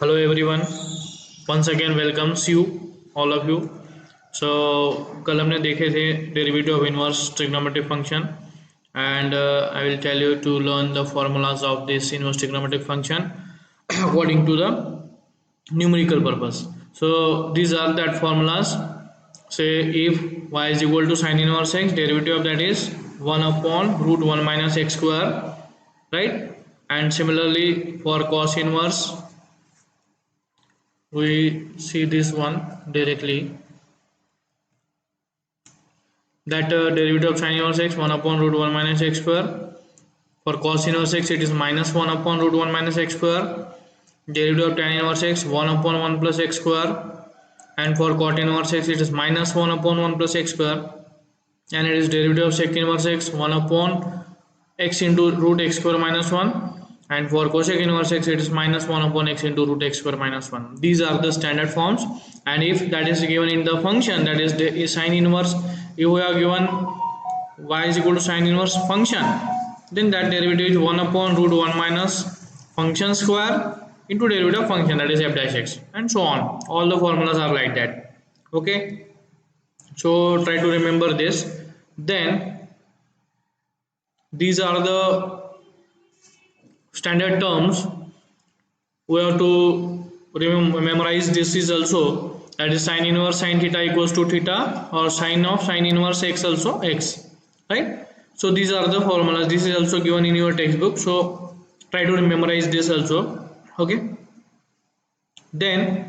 Hello everyone. Once again welcomes you all of you. So कल हमने देखे थे derivative of inverse trigonometric function and I will tell you to learn the formulas of this inverse trigonometric function according to the numerical purpose. So these are that formulas. Say if y is equal to sin inverse x, derivative of that is 1 upon root 1 minus x square, right? And similarly for cos inverse we see this one directly, that derivative of sin inverse x 1 upon root 1 minus x square. For cos inverse x it is minus 1 upon root 1 minus x square. Derivative of tan inverse x 1 upon 1 plus x square. And for cot inverse x it is minus 1 upon 1 plus x square. And it is derivative of sec inverse x 1 upon x into root x square minus 1. And for cosec inverse x it is minus 1 upon x into root x square minus 1. These are the standard forms, and if that is given in the function, that is the sin inverse, if we are given y is equal to sin inverse function, then that derivative is 1 upon root 1 minus function square into derivative of function, that is f dash x, and so on. All the formulas are like that. Okay, so try to remember this. Then these are the standard terms. We have to memorize this is also, that is sin inverse sin theta equals to theta, or sin of sin inverse x also x, right? So these are the formulas. This is also given in your textbook, so try to memorize this also. Okay, then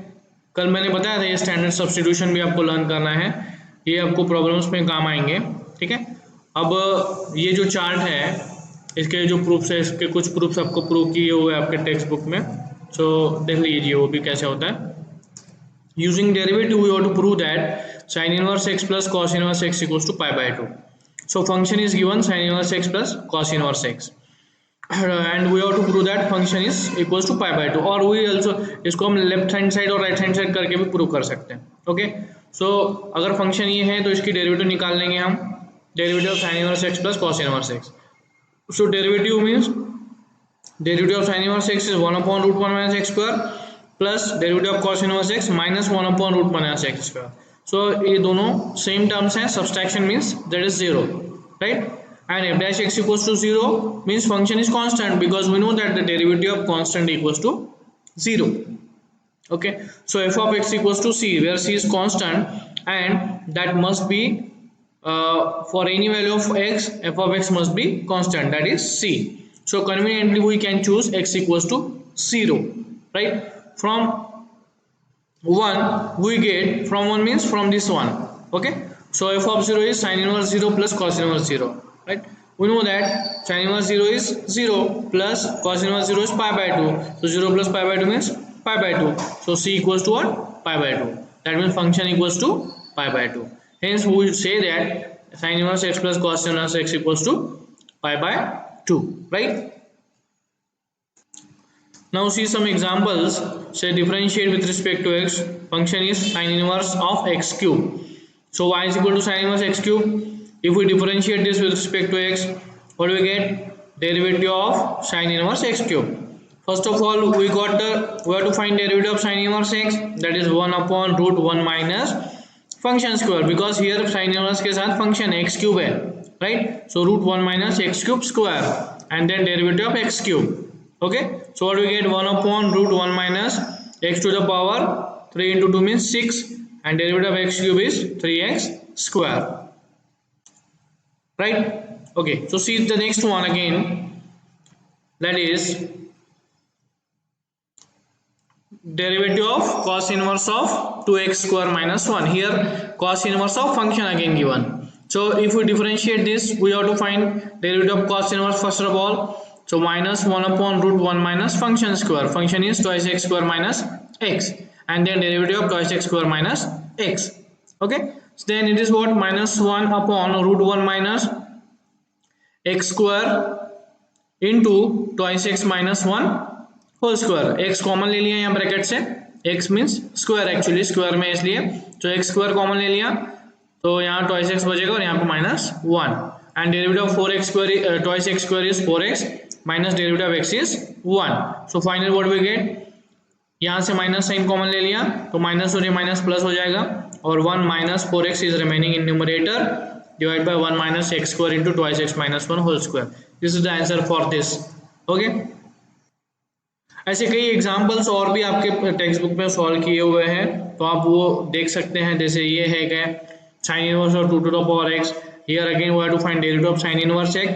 कल मैंने बताया था ये standard substitution भी आपको learn करना है, ये आपको प्रॉब्लम्स में काम आएंगे. ठीक है, अब ये जो चार्ट है इसके जो प्रूफ्स है, इसके कुछ प्रूफ्स आपको प्रूव किए हुए आपके टेक्स्ट बुक में, सो देख लीजिए वो भी कैसे होता है. Using derivative we have to prove that sin inverse x plus cos inverse x equals to pi by 2. So function is given sin inverse x plus cos inverse x, and we have to prove that function is equals to pi by 2. और we also इसको हम left hand side और right hand side करके भी prove कर सकते हैं. Okay, सो अगर फंक्शन ये है तो इसकी डेरिवेटिव निकाल लेंगे हम, derivative of sin inverse x plus cos inverse x. So derivative means derivative of sin inverse x is 1 upon root 1 minus x square plus derivative of cos inverse x minus 1 upon root 1 minus x square. So ये दोनों same terms हैं. Subtraction means that is 0, right? And f dash x equals to 0 means function is constant, because we know that the derivative of constant equals to 0. Okay, so f of x equals to c, where c is constant, and that must be for any value of x, f of x must be constant, that is c. So conveniently we can choose x equals to 0, right? From 1 we get, from 1 means from this one. Okay, so f of 0 is sin inverse 0 plus cos inverse 0, right? We know that sin inverse 0 is 0 plus cos inverse 0 is pi by 2. So 0 plus pi by 2 means pi by 2. So c equals to what? Pi by 2. That means function equals to pi by 2. Hence we will say that sin inverse x plus cos inverse x equals to pi by 2, right? Now see some examples. Say differentiate with respect to x. Function is sin inverse of x cube. So y is equal to sin inverse x cube. If we differentiate this with respect to x, what do we get? Derivative of sin inverse x cube. First of all we have to find derivative of sin inverse x, that is 1 upon root 1 minus function square, because here sin inverse के साथ function x cube है, right? So root 1 minus x cube square and then derivative of x cube. Okay, so what do we get? 1 upon root 1 minus x to the power 3 into 2 means 6, and derivative of x cube is 3x square, right? Okay, so see the next one again, that is derivative of cos inverse of 2x square minus 1. Here cos inverse of function again given. So if we differentiate this, we have to find derivative of cos inverse first of all. So minus 1 upon root 1 minus function square. Function is twice x square minus x, and then derivative of twice x square minus x. Okay, so then it is what? Minus 1 upon root 1 minus x square into twice x minus 1 whole square. x common ले लिया यहाँ bracket से, x means square, actually square में इसलिए, तो x square common ले लिया, तो यहाँ ट्वाइस x बचेगा और यहाँ पे minus 1, and derivative of 4x square twice x square is 4x minus derivative of x is 1. So finally what we get? यहाँ से माइनस साइन कॉमन ले लिया तो माइनस और ये माइनस प्लस हो जाएगा, और 1 minus 4x is remaining in numerator divide by 1 minus x square into twice x minus 1 whole square. This is the answer for this. Okay, ऐसे कई एग्जांपल्स और भी आपके टेक्स्ट बुक में सॉल्व किए हुए हैं, तो आप वो देख सकते हैं. जैसे ये है क्या, साइन इनवर्स और 2 to the power x. Here again we have to find derivative of sine inverse x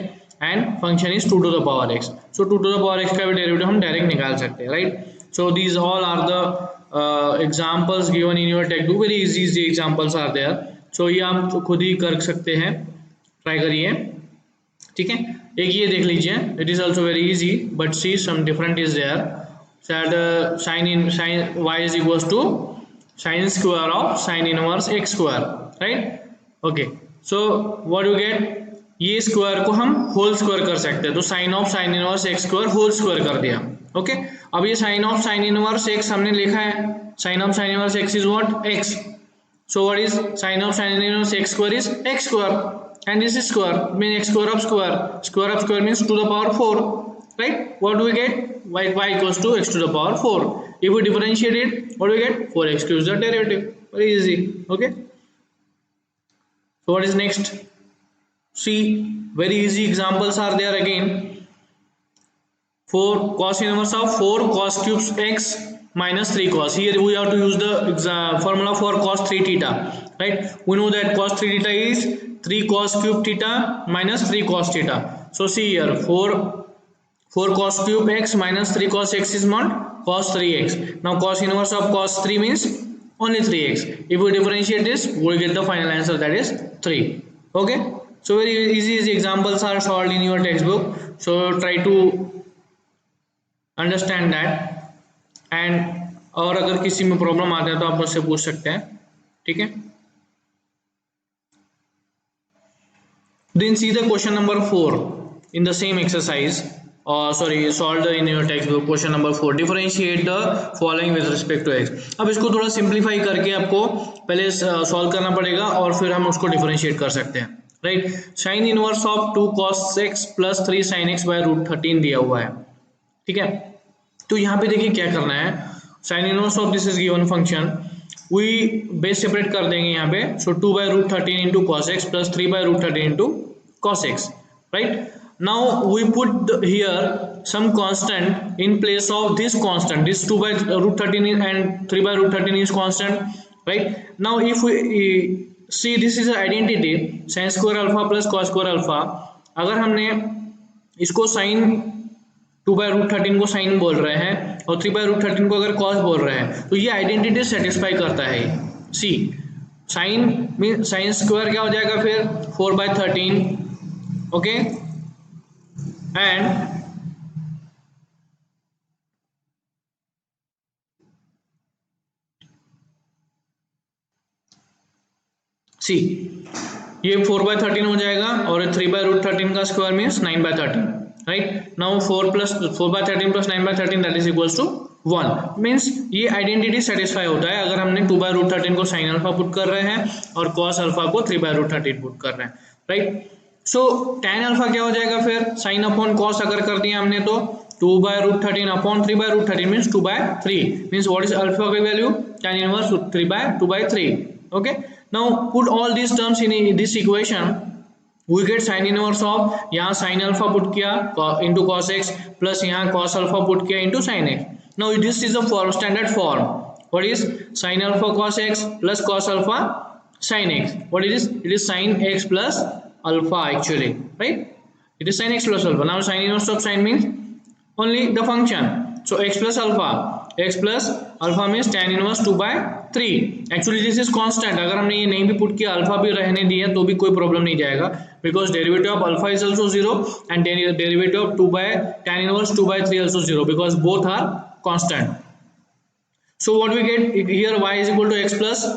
and function is 2 to the power x. So 2 to the power x का भी डेरिवेटिव हम डायरेक्ट निकाल सकते हैं, right. So these all are the examples given in your textbook. Very easy examples are there. So ये आप खुद ही कर सकते हैं, ट्राई करिए, ठीक है. एक ये देख लीजिए, it is also very easy but see some different is there. Sine y is equals to sin square of sin inverse x square, right. Okay, so what you get, ये स्क्वायर को हम होल स्क्वायर कर सकते हैं, तो sine of sine inverse x square whole square कर दिया. Okay, अब ये sine of sine inverse x हमने लिखा है, sine of sine inverse x is what, x. So what is sine of sine inverse x square is x square, and this is square mean x square of square. Square of square means to the power 4, right. What do we get, y equals to x to the power 4. If we differentiate it, what do we get, 4x cubed is the derivative. Very easy. Okay, so what is next, see, very easy examples are there again. 4 cos inverse of 4 cos cubes x minus 3 cos. Here we have to use the formula for cos 3 theta, right. We know that cos 3 theta is 3 cos cube theta minus 3 cos theta. So see here, 4 cos cube x minus 3 cos x is not cos 3x. Now cos inverse of cos 3 means only 3x. If we differentiate this, we will get the final answer, that is 3. Okay, so very easy examples are solved in your textbook. So try to understand that. And और अगर किसी में problem आता है तो आप मुझसे पूछ सकते हैं, ठीक है. Then see the question number 4 in the same exercise, solved in your textbook. Question number 4, differentiate the following with respect to x. अब इसको थोड़ा सिंप्लीफाई करके आपको पहले सॉल्व करना पड़ेगा और फिर हम उसको डिफरेंशिएट कर सकते हैं, right. Sine inverse of 2 cos x plus 3 sin x by root 13 दिया हुआ है, ठीक है. तो यहाँ पे देखिए क्या करना है, sine inverse of this is given function, we base separate कर देंगे यहाँ पे. So 2 by root 13 into cos x plus 3 by root 13 into cos x, right. Now we put here some constant in place of this constant. This 2 by root 13 and 3 by root 13 is constant, right. Now if we see, this is an identity, sin square alpha plus cos square alpha. अगर हमने इसको sin 2 by root 13 को sign बोल रहे हैं और 3 by root 13 को अगर cos बोल रहे हैं, तो ये आइडेंटिटी सेटिस्फाई करता है. सी, साइन मीन साइन स्क्वायर क्या हो जाएगा फिर 4 by 13, ओके, एंड सी ये 4 by 13 हो जाएगा और 3 by root 13 का square means 9 by 13, right. Now 4 by 13 plus 9 by 13 that is equals to 1. Means ये आइडेंटिटी सेटिस्फाई होता है अगर हमने 2 by root 13 को साइन अल्फा पुट कर रहे हैं और cos अल्फा को 3 by root 13 पुट कर रहे हैं, राइट. सो tan अल्फा क्या हो जाएगा फिर, साइन अपॉन cos अगर कर दिया हमने तो 2 by root 13 upon 3 by root 13 means 2 by 3. Means what is alpha की value, tan inverse 3 by 2 by 3. Okay, now put all this terms in this equation, we get sine inverse of, यहाँ sine alpha put किया into cos x plus यहाँ cos alpha put किया into sine x. Now this is a standard form. What is sine alpha cos x plus cos alpha sine x. What it is sine x plus alpha actually, right. It is sin x plus alpha. Now sin inverse of sin means only the function, so x plus alpha means tan inverse 2 by 3. actually this is constant. अगर हमने ये नहीं भी put किया, alpha भी रहने दिया तो भी कोई प्रॉब्लम नहीं जाएगा, because derivative of alpha is also 0 and derivative of 2 by tan inverse 2 by 3 also 0 because both are constant. So what we get here, y is equal to x plus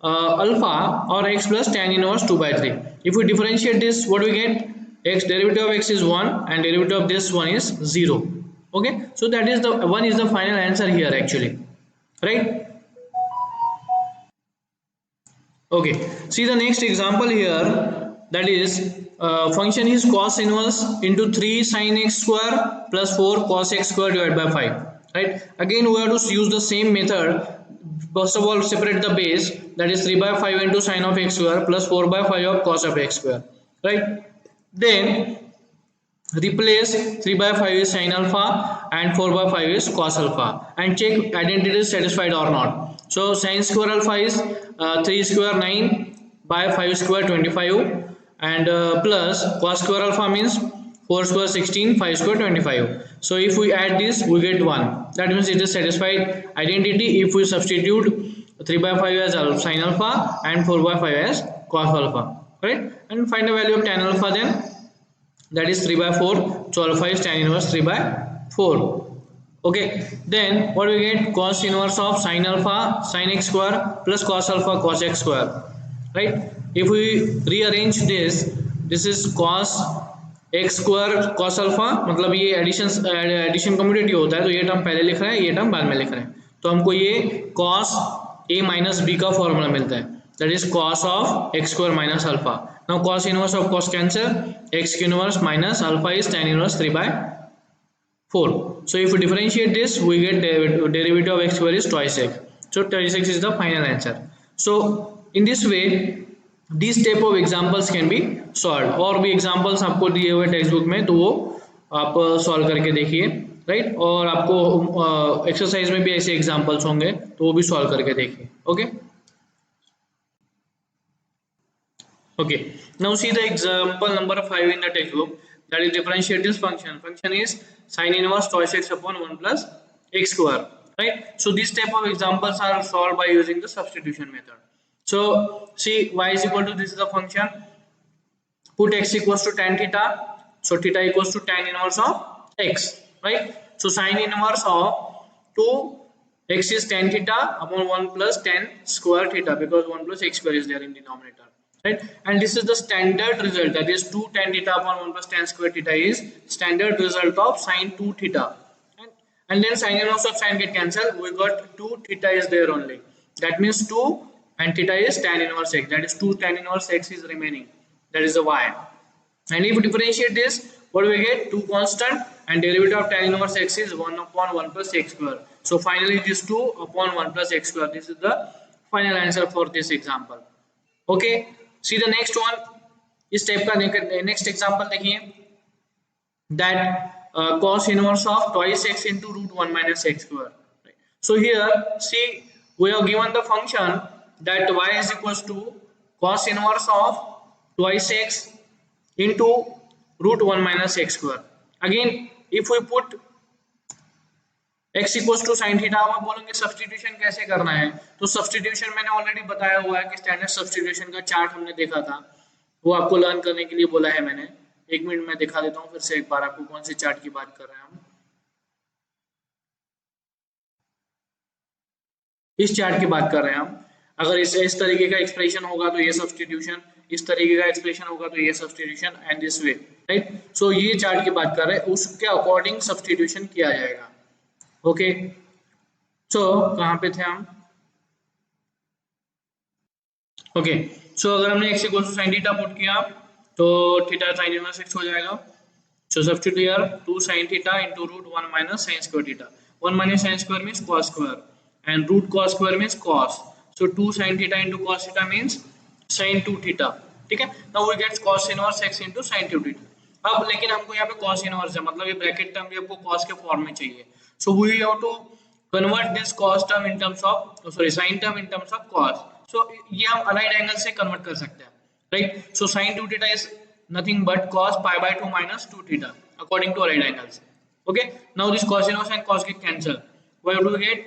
alpha or x plus tan inverse 2 by 3. If we differentiate this, what we get, x derivative of x is 1 and derivative of this one is 0. Okay, so that is the one is the final answer here actually, right. Okay, see the next example here, that is function is cos inverse into 3 sin x square plus 4 cos x square divided by 5. right? Again we have to use the same method. First of all, separate the base, that is 3 by 5 into sine of x square plus 4 by 5 of cos of x square, right? Then replace 3 by 5 is sin alpha and 4 by 5 is cos alpha, and check identity is satisfied or not. So sin square alpha is 3 square 9 by 5 square 25, and plus cos square alpha means 4 square 16, 5 square 25. So if we add this we get 1, that means it is satisfied identity if we substitute 3 by 5 as sin alpha and 4 by 5 as cos alpha, right? And find the value of tan alpha, then that is 3 by 4, so alpha is tan inverse 3 by 4. Okay, then what we get, cos inverse of sin alpha sin x square plus cos alpha cos x square, right? If we rearrange this is cos x square cos alpha, मतलब ये addition commutative होता है, तो ये term पहले लिख रहे हैं, ये टर्म बाद में लिख रहे हैं, तो हमको ये cos a minus b का फॉर्मूला मिलता है, that is cos of x square minus alpha. Now cos inverse of cos cancel, x inverse minus alpha is tan inverse 3 by 4. So if we differentiate this, we get derivative of x square is twice x. So twice x is the final answer. So in this way these type of examples can be solved. और भी examples आपको दिए हुए text book में, तो वो आप solve करके देखिए, राइट? और आपको एक्सरसाइज में भी ऐसे एग्जांपल्स होंगे, तो वो भी सॉल्व करके देखिए. Okay. Okay, now see the example number 5 in the textbook, that is differentiate this function. Function is sin inverse twice x upon 1 plus x square, right? So these type of examples are solved by using the substitution method. So see, y is equal to, this is the function, put x equals to tan theta, so theta equals to tan inverse of x, right? So sin inverse of 2x is tan theta upon 1 plus tan square theta, because 1 plus x square is there in denominator, right? And this is the standard result, that is 2 tan theta upon 1 plus tan square theta is standard result of sin 2 theta, and then sin inverse of sin get cancelled, we got 2 theta is there only, that means 2 and theta is tan inverse x, that is 2 tan inverse x is remaining, that is the y. And if we differentiate this, what do we get? 2 constant, and derivative of tan inverse x is 1 upon 1 plus x square. So finally this 2 upon 1 plus x square, this is the final answer for this example. Okay, see the next one, इस type का next example देखिए, that cos inverse of twice x into root 1 minus x square. Right? So here see, we have given the function that y is equals to cos inverse of twice x into root 1 minus x square. Again if we put x equals to sin theta, आप बोलेंगे substitution कैसे करना है, तो substitution मैंने already बताया हुआ है कि स्टैंडर्ड सब्स्टिट्यूशन का चार्ट हमने देखा था, वो आपको लर्न करने के लिए बोला है मैंने. एक मिनट में दिखा देता हूँ फिर से एक बार आपको कौन से चार्ट की बात कर रहे हैं हम. इस चार्ट की बात कर रहे हैं हम. अगर इस तरीके का एक्सप्रेशन होगा तो ये सब्स्टिट्यूशन, इस तरीके का एक्सप्रेशन होगा तो ये substitution, and this way, right? So ये चार्ट की बात कर रहे हैं, उसके अकॉर्डिंग सब्स्टिट्यूशन किया जाएगा. ओके, सो कहाँ पे थे हम? ओके, सो अगर हमने x equal to sin theta put किया तो थीटा sin इनवर्स x हो जाएगा. So substitute here 2 sin theta into root 1 minus sin square theta. 1 minus sin square means cos square, and root cos square means cos. So 2 sin theta into cos theta means sin 2 theta. ठीक है, now we get cos inverse x into sin 2 theta. अब लेकिन हमको यहाँ पे cos inverse है, मतलब ये ब्रैकेट टर्म भी हमको cos के फॉर्म में चाहिए. So we have to convert this cos term in terms of sin term in terms of cos. So ये हम अलाइड एंगल से कन्वर्ट कर सकते हैं, right? So sin 2 theta is nothing but cos pi by 2 minus 2 theta according to allied angles. Okay, now this cos inverse and cos get cancel. What do we get?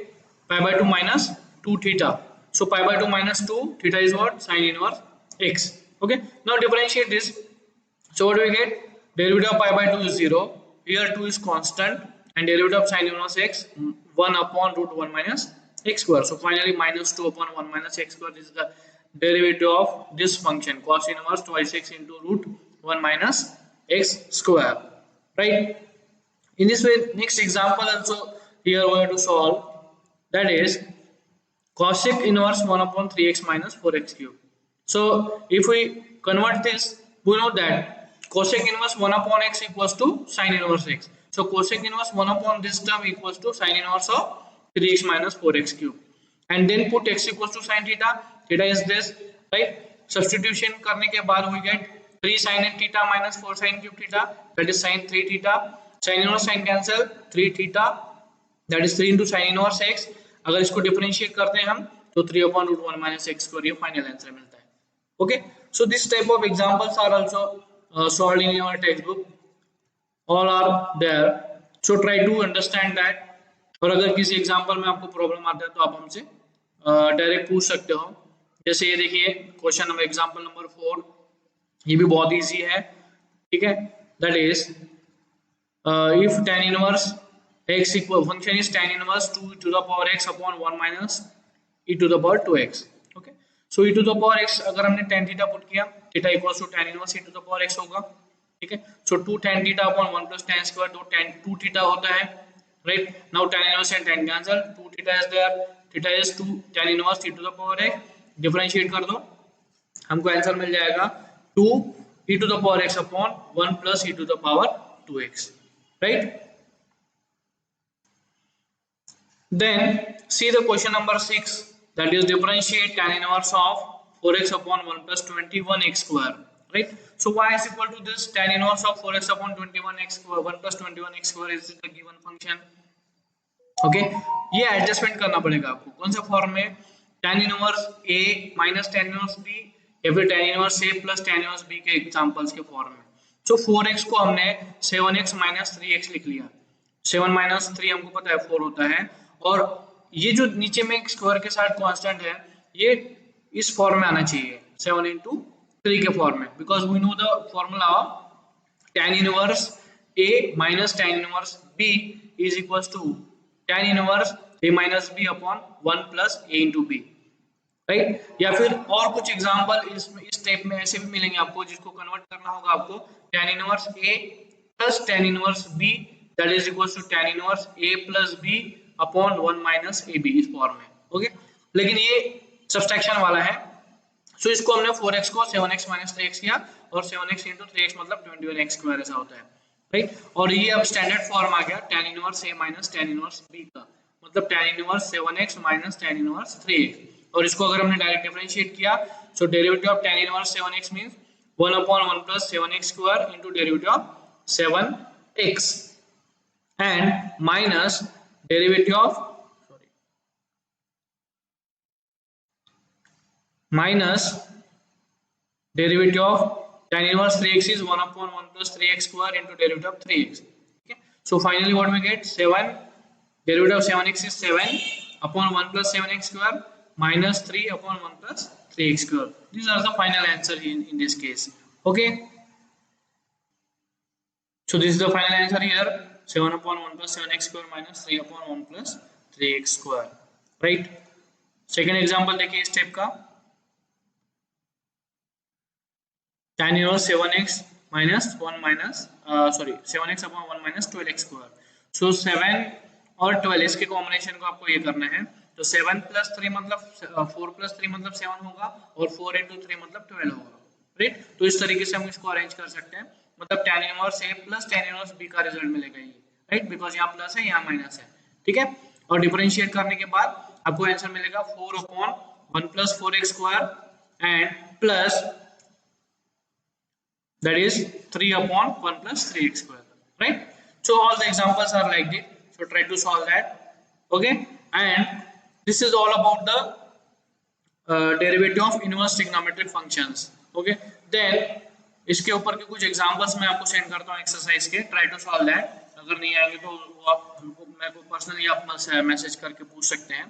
Pi by 2 minus 2 theta. So pi by 2 minus 2 theta is what? Sin inverse x. Okay, now differentiate this. So what do we get? Derivative of pi by 2 is 0. Here 2 is constant, and derivative of sin inverse x 1 upon root 1 minus x square. So finally minus 2 upon 1 minus x square. This is the derivative of this function cos inverse twice x into root 1 minus x square. Right? In this way, next example also here we have to solve, that is cosec inverse 1 upon 3x minus 4x cube. So if we convert this, we know that cosec inverse 1 upon x equals to sin inverse x. So cosec inverse 1 upon this term equals to sin inverse of 3x minus 4x cube. And then put x equals to sin theta. Theta is this, right? Substitution करने के बाद we get 3 sin theta minus 4 sin cube theta, that is sin 3 theta. Sin inverse sin cancel, 3 theta, that is 3 into sin inverse x. अगर इसको differentiate करते हैं हम तो 3 upon root 1 minus x square, ये फाइनल आंसर मिलता है. Okay, so this type of examples are also solved in your textbook. All are there, so try to understand that. और अगर किसी एग्जांपल में आपको प्रॉब्लम आता है तो आप हमसे डायरेक्ट पूछ सकते हो. जैसे ये देखिए क्वेश्चन नंबर एग्जांपल नंबर 4, ये भी बहुत इजी है, ठीक है. That is if tan inverse x equal function is tan inverse 2 to the power x upon 1 minus e to the power 2x. okay, so e to the power x अगर हमने tan theta put किया, theta equals to tan inverse e to the power x होगा, ठीक है. so 2 tan theta upon 1 plus tan square, तो tan 2 theta होता है, right. now tan inverse and tan cancel, 2 theta is there, theta is 2 tan inverse e to the power x, differentiate कर दो, हमको answer मिल जाएगा 2 e to the power x upon 1 plus e to the power 2x, right. Then see the question number 6, that is differentiate tan inverse of 4x upon 1 plus 21x square, right. so y is equal to this tan inverse of 4x upon 21x square 1 plus 21x square is the given function. okay, ये adjustment करना पड़ेगा आपको. कौन से form में? tan inverse a minus tan inverse b या फिर tan inverse a plus tan inverse b के एग्जांपल्स के फॉर्म में. so 4x को हमने 7x माइनस 3x लिख लिया. 7 माइनस 3 हमको पता है 4 होता है, और ये जो नीचे में स्क्वायर के साथ कांस्टेंट है, ये इस फॉर्म में आना चाहिए 7 into 3 के फॉर्म में, because we know the formula of tan inverse a minus tan inverse b is equals to tan inverse a minus b upon 1 plus a into b, right. या फिर और कुछ एग्जांपल इस टाइप में ऐसे भी मिलेंगे आपको, जिसको कन्वर्ट करना होगा आपको tan inverse a plus tan inverse b that is equals to tan inverse a plus b upon 1 minus ab, इस फॉर्म में. ओके, लेकिन ये सब्सट्रैक्शन वाला है, सो इसको हमने 4x को 7x माइनस 3x किया, और 7x इंटू 3x मतलब 21x स्क्वायर ऐसा होता है, राइट. और ये अब स्टैंडर्ड फॉर्म आ गया tan inverse a minus tan inverse b का, मतलब tan inverse 7x minus tan inverse 3x. और इसको अगर हमने डायरेक्ट डिफरेंशिएट किया, so derivative of tan inverse 7x means 1 upon 1 plus 7x square into derivative of 7x and minus derivative of tan inverse 3x is 1 upon 1 plus 3x square into derivative of 3x. Okay, so finally what we get, 7 derivative of 7x is 7 upon 1 plus 7x square minus 3 upon 1 plus 3x square. These are the final answer in this case. Okay, so this is the final answer here, 7 upon 1 plus 7x square minus 3 upon 1 plus 3x square, right. Second example देखिए इस type का, tan inverse 7x minus 1 minus 7x upon 1 minus 12x square. so 7 और 12 इसके combination को आपको ये करना है, तो 7 प्लस 3 मतलब 4 प्लस 3 मतलब 7 होगा, और 4 into 3 मतलब 12 होगा, राइट. तो इस तरीके से हम इसको अरेंज कर सकते हैं, मतलब tan inverse a plus tan inverse b का रिजल्ट मिलेगा ये, राइट, बिकॉज यहाँ प्लस है यहाँ माइनस है, ठीक है. और डिफरेंशिएट करने के बाद आपको आंसर मिलेगा 4 upon 1 plus 4x square and plus that is 3 upon 1 plus 3x square, right. so all the examples are like this, so try to solve that. okay, and this is all about the derivative of inverse trigonometric functions. okay, then इसके ऊपर के कुछ examples मैं आपको send करता हूँ exercise के, try to solve that. अगर नहीं आएंगे तो वो आप मेरे को पर्सनली आप मैसेज करके पूछ सकते हैं,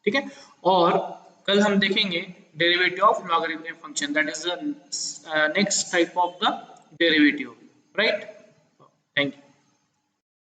ठीक है. और कल हम देखेंगे derivative of logarithmic function, that is the next type of the derivative, right. Thank you.